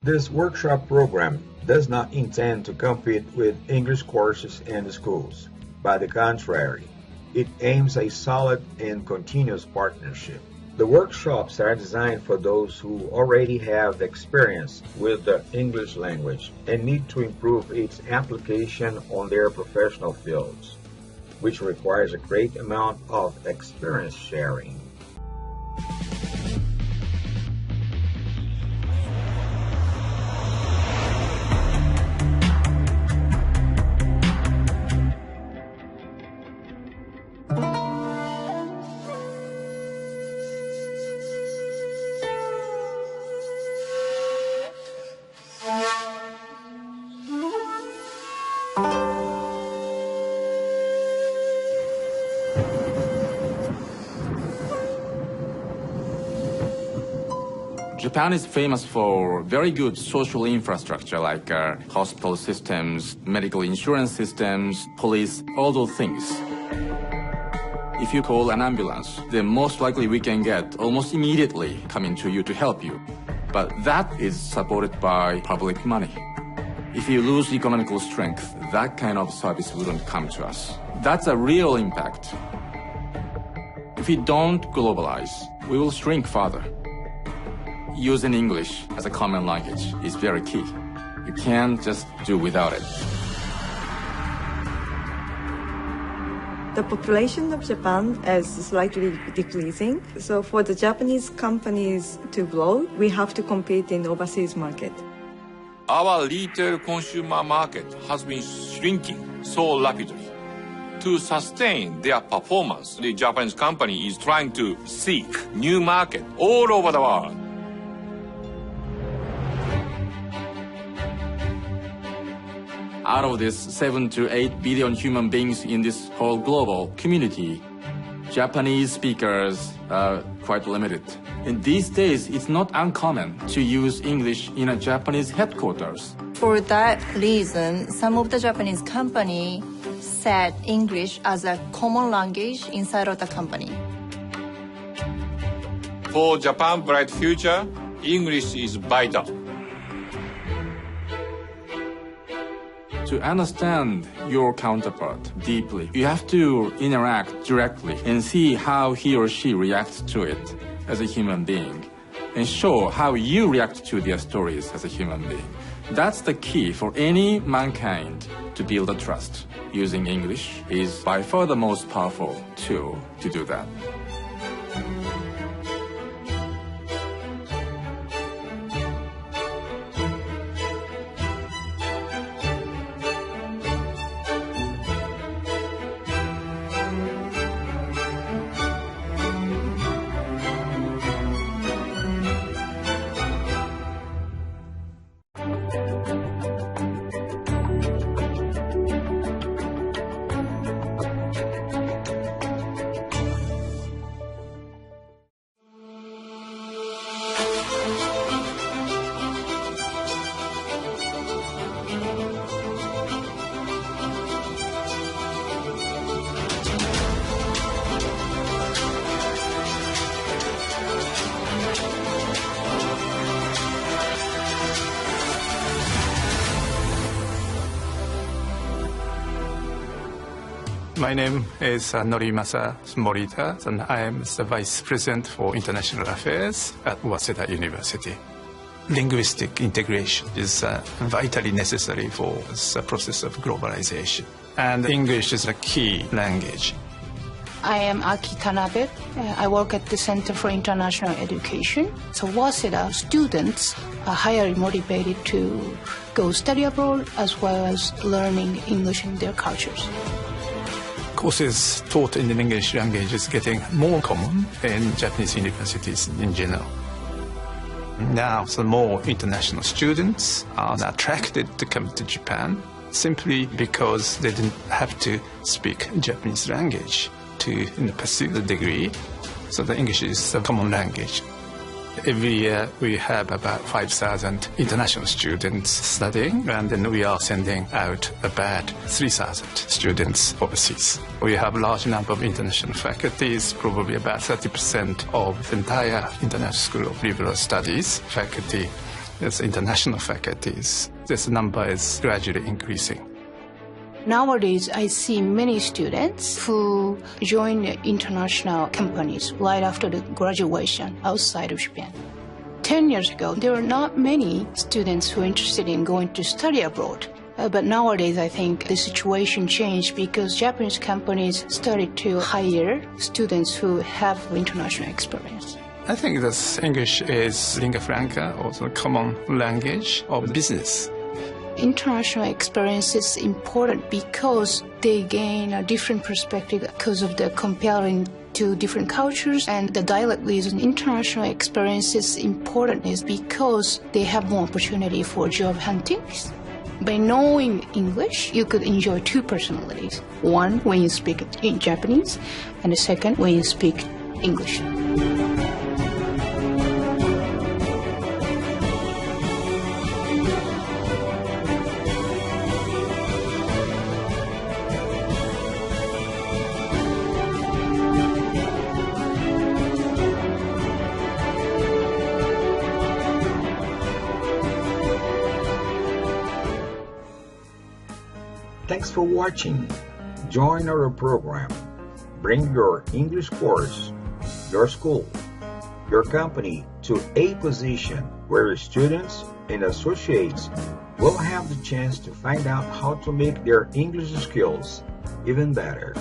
This workshop program does not intend to compete with English courses in schools. By the contrary, it aims a solid and continuous partnership. The workshops are designed for those who already have experience with the English language and need to improve its application on their professional fields, which requires a great amount of experience sharing. Japan is famous for very good social infrastructure like hospital systems, medical insurance systems, police, all those things. If you call an ambulance, then most likely we can get almost immediately coming to you to help you. But that is supported by public money. If you lose economical strength, that kind of service wouldn't come to us. That's a real impact. If we don't globalize, we will shrink further. Using English as a common language is very key. You can't just do without it. The population of Japan is slightly decreasing, so for the Japanese companies to grow, we have to compete in overseas market. Our retail consumer market has been shrinking so rapidly. To sustain their performance, the Japanese company is trying to seek new market all over the world. Out of this 7 to 8 billion human beings in this whole global community, Japanese speakers are quite limited. And these days, it's not uncommon to use English in a Japanese headquarters. For that reason, some of the Japanese companies set English as a common language inside of the company. For Japan's bright future, English is vital. To understand your counterpart deeply, you have to interact directly and see how he or she reacts to it as a human being, and show how you react to their stories as a human being. That's the key for any mankind to build a trust. Using English is by far the most powerful tool to do that. My name is Norimasa Morita, and I am the Vice President for International Affairs at Waseda University. Linguistic integration is vitally necessary for the process of globalization, and English is a key language. I am Aki Tanabe. I work at the Center for International Education. So Waseda students are highly motivated to go study abroad as well as learning English in their cultures. Courses taught in the English language is getting more common in Japanese universities in general. Now, the more international students are attracted to come to Japan simply because they didn't have to speak Japanese language to pursue the degree. So the English is a common language. Every year we have about 5,000 international students studying, and then we are sending out about 3,000 students overseas. We have a large number of international faculties, probably about 30% of the entire International School of Liberal Studies faculty as international faculties, this number is gradually increasing. Nowadays, I see many students who join international companies right after the graduation outside of Japan. 10 years ago, there were not many students who were interested in going to study abroad. But nowadays, I think the situation changed because Japanese companies started to hire students who have international experience. I think that English is lingua franca, or the common language of business. International experience is important because they gain a different perspective because of the comparing to different cultures, and the dialect reason international experience is important is because they have more opportunity for job hunting. By knowing English, you could enjoy two personalities. One when you speak in Japanese, and the second when you speak English. Thanks for watching. Join our program. Bring your English course, your school, your company to a position where students and associates will have the chance to find out how to make their English skills even better.